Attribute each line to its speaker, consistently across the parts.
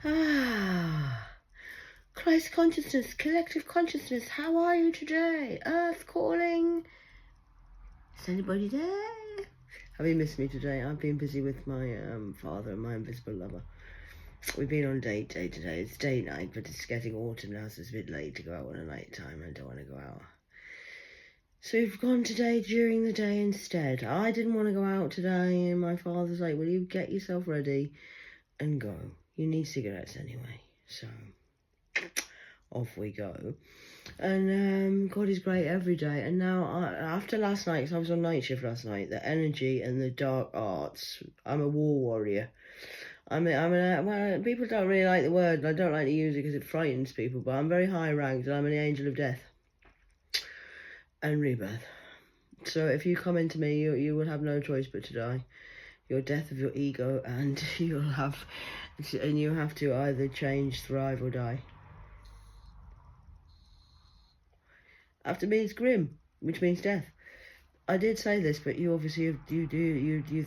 Speaker 1: Ah, Christ consciousness, collective consciousness, how are you today? Earth calling. Is anybody there? Have you missed me today? I've been busy with my father and my invisible lover. We've been on date day today. It's day night, but it's getting autumn now, so it's a bit late to go out on a night time. I don't want to go out. So we've gone today during the day instead. I didn't want to go out today, and my father's like, will you get yourself ready and go? You need cigarettes anyway. So off we go. And God is great every day. And now, after last night, because I was on night shift last night, the energy and the dark arts, I'm a war warrior. Well, people don't really like the word, and I don't like to use it because it frightens people, but I'm very high ranked, and I'm an angel of death and rebirth. So if you come into me, you will have no choice but to die. Your death of your ego, and you have to either change, thrive, or die. After me, it's grim, which means death. I did say this, but you obviously you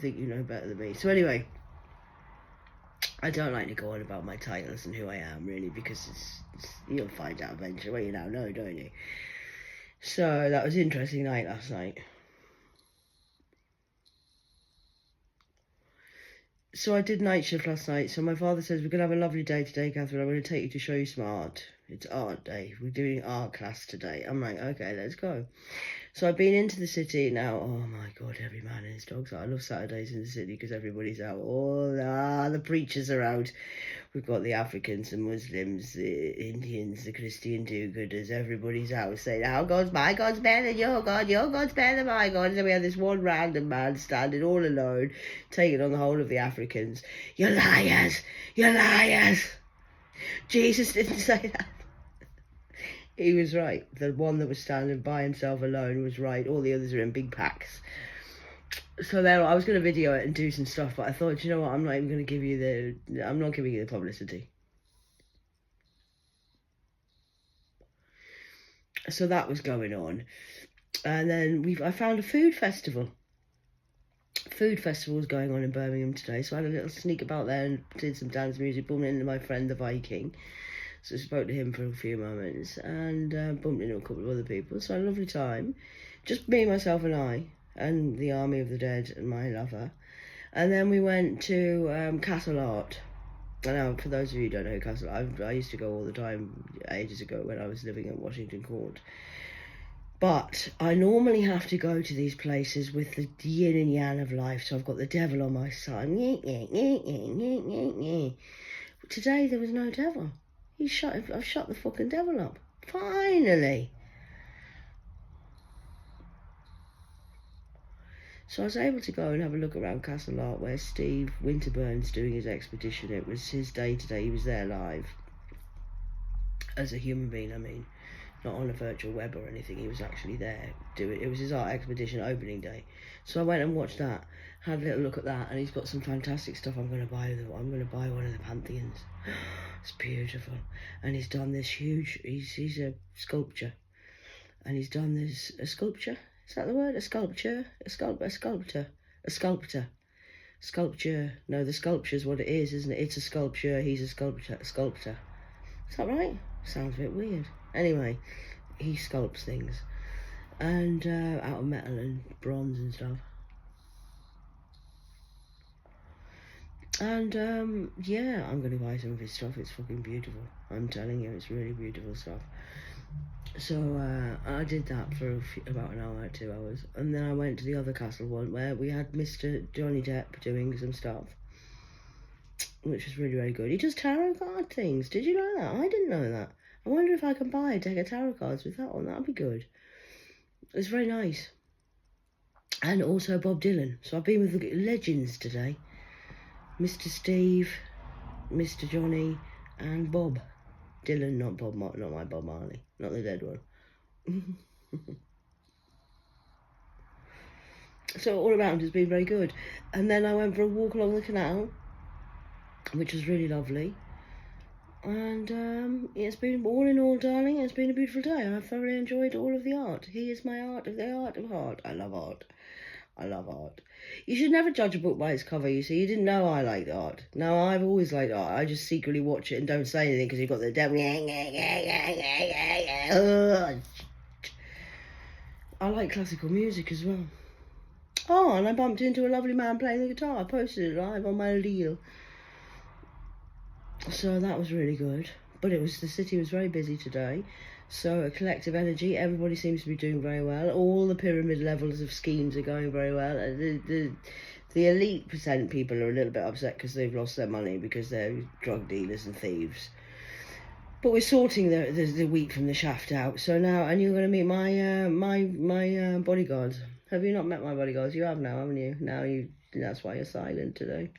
Speaker 1: think you know better than me. So anyway, I don't like to go on about my titles and who I am really, because you'll find out eventually. Well, you now know, don't you? So that was an interesting night last night. So I did night shift last night. So my father says, we're going to have a lovely day today, Catherine. I'm going to take you to show you some art. It's art day. We're doing art class today. I'm like, okay, let's go. So I've been into the city now. Oh my God, every man and his dog. I love Saturdays in the city because everybody's out. The preachers are out. We've got the Africans, the Muslims, the Indians, the Christian do-gooders. Everybody's out saying, our God's my God's better than your God's better than my God. And then we have this one random man standing all alone, taking on the whole of the Africans. You're liars! You're liars! Jesus didn't say that. He was right. The one that was standing by himself alone was right. All the others are in big packs. So there, I was going to video it and do some stuff, but I thought, you know what, I'm not giving you the publicity. So that was going on. And then I found a food festival. Food festival was going on in Birmingham today, so I had a little sneak about there and did some dance music, bumped into my friend the Viking. So I spoke to him for a few moments and bumped into a couple of other people. So I had a lovely time. Just me, myself and I, and the Army of the Dead and my lover. And then we went to Castle Art. And now, for those of you who don't know Castle Art, I used to go all the time ages ago when I was living at Washington Court. But I normally have to go to these places with the yin and yang of life. So I've got the devil on my side. Today there was no devil. I've shut the fucking devil up. Finally. So I was able to go and have a look around Castle Art where Steve Winterburn's doing his expedition. It was his day today. He was there live. As a human being, I mean. Not on a virtual web or anything. He was actually there doing it. It was his art expedition opening day. So I went and watched that. Had a little look at that. And he's got some fantastic stuff. I'm going to buy one of the Pantheons. It's beautiful. And he's done this huge... He's a sculpture. And he's done this... A sculpture? Is that the word? A sculpture? A sculptor. Sculpture. No, the sculpture's what it is, isn't it? It's a sculpture. He's a sculptor. Is that right? Sounds a bit weird. Anyway, he sculpts things. And out of metal and bronze and stuff. And yeah, I'm going to buy some of his stuff. It's fucking beautiful. I'm telling you, it's really beautiful stuff. So I did that for about an hour, 2 hours. And then I went to the other castle one where we had Mr. Johnny Depp doing some stuff, which was really, really good. He does tarot card things. Did you know that? I didn't know that. I wonder if I can buy a deck of tarot cards with that one. That'd be good. It's very nice. And also Bob Dylan. So I've been with the legends today. Mr. Steve, Mr. Johnny, and Bob Dylan. Not my Bob Marley. Not the dead one. So all around has been very good. And then I went for a walk along the canal, which was really lovely. And it's been, all in all, darling, it's been a beautiful day. I've thoroughly enjoyed all of the art. He is my art of the art of heart. I love art. I love art. You should never judge a book by its cover, you see. You didn't know I liked art. No, I've always liked art. I just secretly watch it and don't say anything because you've got the devil. I like classical music as well. Oh, and I bumped into a lovely man playing the guitar. I posted it live on my reel. So that was really good. But the city was very busy today. So a collective energy, everybody seems to be doing very well. All the pyramid levels of schemes are going very well. The elite % people are a little bit upset because they've lost their money because they're drug dealers and thieves. But we're sorting the wheat from the shaft out. So now, and you're going to meet my bodyguards. Have you not met my bodyguards? You have now, haven't you? Now that's why you're silent today.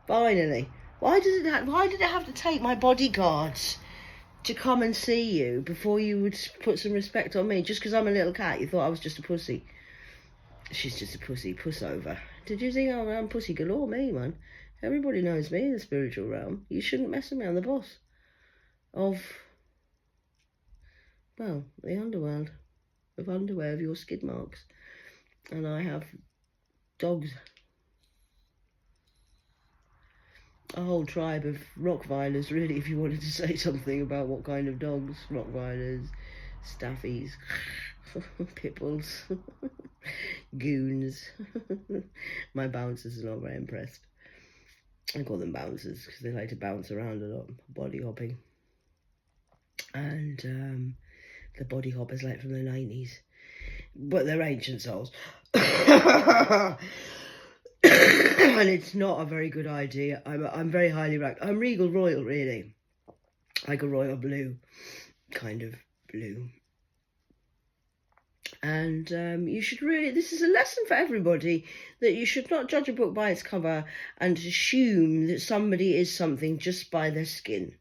Speaker 1: Finally. Why did it have to take my bodyguards to come and see you before you would put some respect on me? Just because I'm a little cat, you thought I was just a pussy. She's just a pussy, puss over. Did you think I'm pussy galore, me, man? Everybody knows me in the spiritual realm. You shouldn't mess with me. I'm the boss of, well, the underworld. Of underwear of your skid marks. And I have dogs. A whole tribe of Rottweilers, really, if you wanted to say something about what kind of dogs. Rottweilers, Staffies, Pitbulls, Goons. My bouncers are not very impressed. I call them bouncers because they like to bounce around a lot, body hopping. And the body hoppers like from the 90s. But they're ancient souls. And it's not a very good idea. I'm very highly ranked. I'm regal royal, really. Like a royal blue, kind of blue. And you should really, this is a lesson for everybody, that you should not judge a book by its cover and assume that somebody is something just by their skin.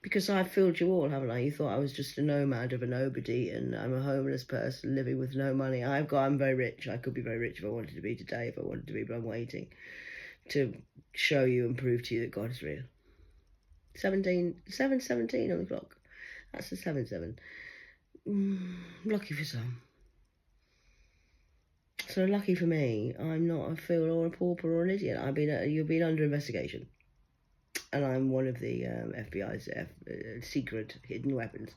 Speaker 1: Because I've fooled you all, haven't I? You thought I was just a nomad of a nobody and I'm a homeless person living with no money. I'm very rich. I could be very rich if I wanted to be today, if I wanted to be, but I'm waiting to show you and prove to you that God is real. 7:17 on the clock. That's the 7-7. Lucky for some. So lucky for me, I'm not a fool or a pauper or an idiot. You've been under investigation. And I'm one of the FBI's secret hidden weapons.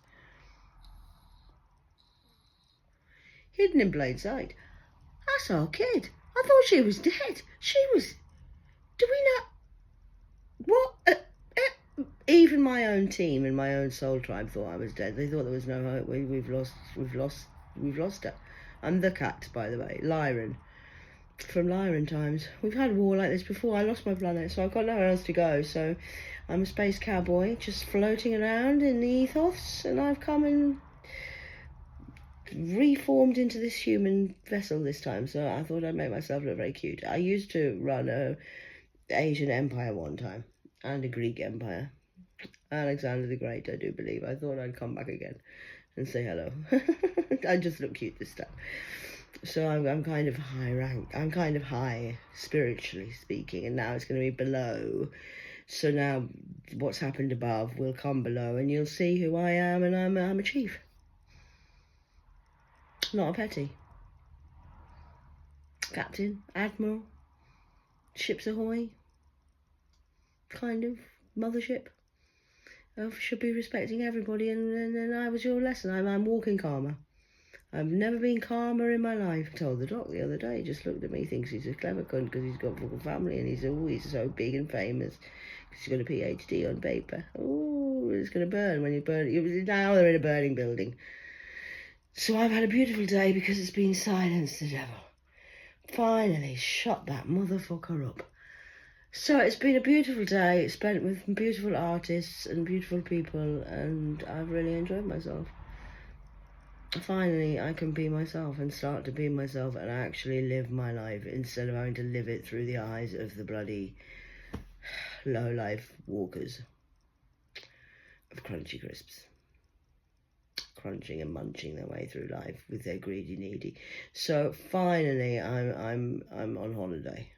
Speaker 1: Hidden in plain sight. I saw a kid. I thought she was dead. She was... Do we know... What? Even my own team and my own soul tribe thought I was dead. They thought there was no hope. We've lost her. I'm the cat, by the way. Lyran. From Lyran times. We've had war like this before. I lost my planet, so I've got nowhere else to go. So I'm a space cowboy, just floating around in the ethos, and I've come and reformed into this human vessel this time. So I thought I'd make myself look very cute. I used to run a Asian empire one time, and a Greek empire. Alexander the Great, I do believe. I thought I'd come back again and say hello. I just look cute this time. So I'm kind of high rank. I'm kind of high, spiritually speaking, and now it's going to be below. So now what's happened above will come below, and you'll see who I am, and I'm a chief. Not a petty. Captain, admiral, ships ahoy, kind of mothership. I should be respecting everybody, and I was your lesson. I'm walking karma. I've never been calmer in my life. I told the doc the other day, he just looked at me, thinks he's a clever cunt because he's got a fucking family and he's always so big and famous because he's got a PhD on paper. Oh, it's going to burn when you burn it. Now they're in a burning building. So I've had a beautiful day because it's been silenced, the devil. Finally shut that motherfucker up. So it's been a beautiful day, spent with beautiful artists and beautiful people, and I've really enjoyed myself. Finally, I can be myself and start to be myself and actually live my life instead of having to live it through the eyes of the bloody low-life walkers of crunchy crisps, crunching and munching their way through life with their greedy needy. So finally, I'm on holiday.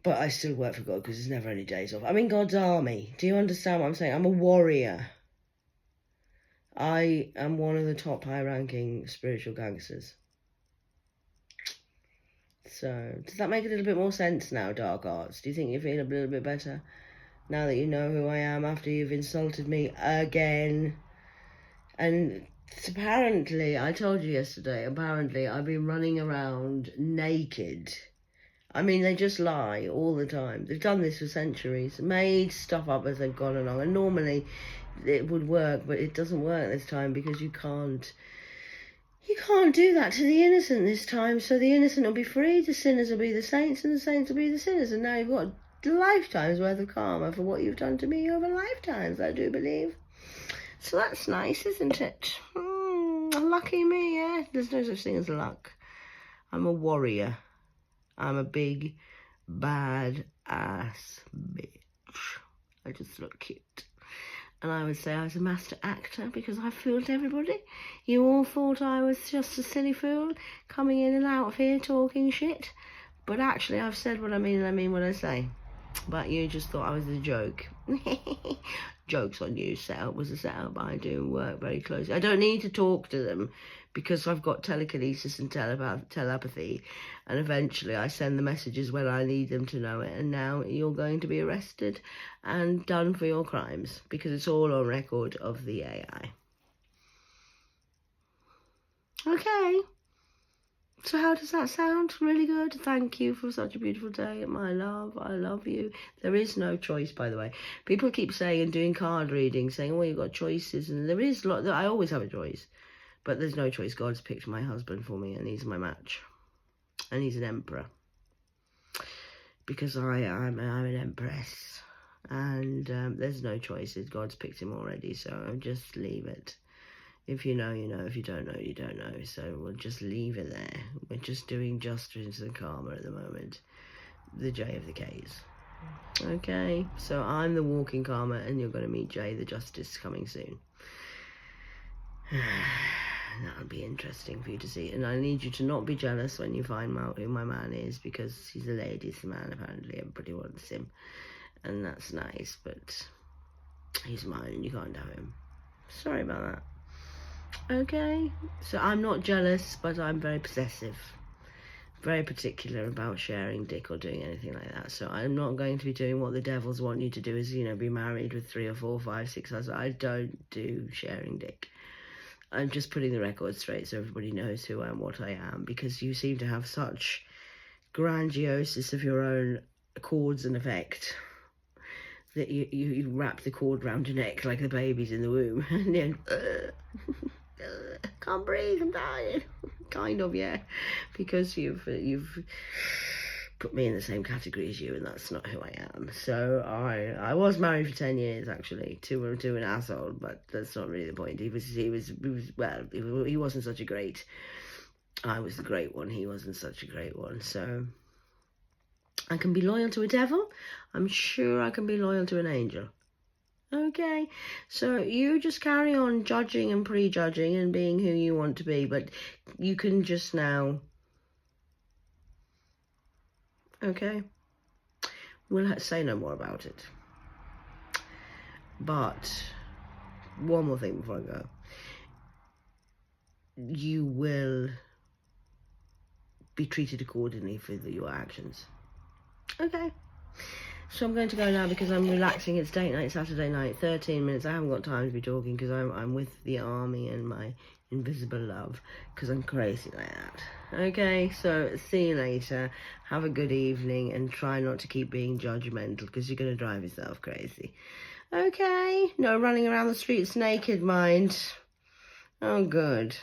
Speaker 1: But I still work for God because there's never any days off. I'm in God's army. Do you understand what I'm saying? I'm a warrior. I am one of the top high-ranking spiritual gangsters. So, does that make a little bit more sense now, Dark Arts? Do you think you feel a little bit better now that you know who I am after you've insulted me again? And apparently, I told you yesterday, apparently I've been running around naked. I mean, they just lie all the time. They've done this for centuries, made stuff up as they've gone along. And normally it would work, but it doesn't work this time because you can't do that to the innocent this time. So the innocent will be free, the sinners will be the saints, and the saints will be the sinners. And now you've got lifetimes worth of karma for what you've done to me over lifetimes, I do believe. So that's nice, isn't it? Lucky me, yeah? There's no such thing as luck. I'm a warrior. I'm a big, bad ass bitch. I just look cute. And I would say I was a master actor because I fooled everybody. You all thought I was just a silly fool coming in and out of here talking shit. But actually, I've said what I mean and I mean what I say. But you just thought I was a joke. Joke's on you. Setup was a setup. I do work very closely. I don't need to talk to them because I've got telekinesis and telepathy. And eventually I send the messages when I need them to know it. And now you're going to be arrested and done for your crimes because it's all on record of the AI. Okay. So how does that sound? Really good. Thank you for such a beautiful day, my love. I love you. There is no choice, by the way. People keep saying and doing card readings, saying, well, you've got choices. And there is a lot. I always have a choice. But there's no choice. God's picked my husband for me, and he's my match. And he's an emperor. Because I'm an empress. And there's no choices. God's picked him already, so just leave it. If you know, you know. If you don't know, you don't know. So we'll just leave it there. We're just doing justice and karma at the moment. The J of the K's. Okay, so I'm the walking karma, and you're going to meet Jay, the justice, coming soon. That'll be interesting for you to see. And I need you to not be jealous when you find out who my man is, because he's a ladies' man, apparently. Everybody wants him. And that's nice, but he's mine and you can't have him. Sorry about that. Okay, so I'm not jealous, but I'm very possessive, very particular about sharing dick or doing anything like that. So I'm not going to be doing what the devils want you to do, is, you know, be married with 3 or 4, 5, 6 husbands. I don't do sharing dick. I'm just putting the record straight so everybody knows who I am, what I am, because you seem to have such grandiosis of your own chords and effect that you wrap the cord round your neck like the babies in the womb, and then can't breathe, I'm dying. Kind of, yeah, because you've put me in the same category as you, and that's not who I am. So I was married for 10 years actually to an asshole, but that's not really the point. He wasn't such a great. I was the great one. He wasn't such a great one. So I can be loyal to a devil. I'm sure I can be loyal to an angel. Okay, so you just carry on judging and prejudging and being who you want to be, but you can just now. Okay, we'll say no more about it. But one more thing before I go. You will be treated accordingly for your actions. Okay. So I'm going to go now because I'm relaxing. It's date night, Saturday night, 13 minutes. I haven't got time to be talking because I'm with the army and my invisible love because I'm crazy like that. Okay, so see you later. Have a good evening and try not to keep being judgmental because you're going to drive yourself crazy. Okay, no running around the streets naked, mind. Oh, good.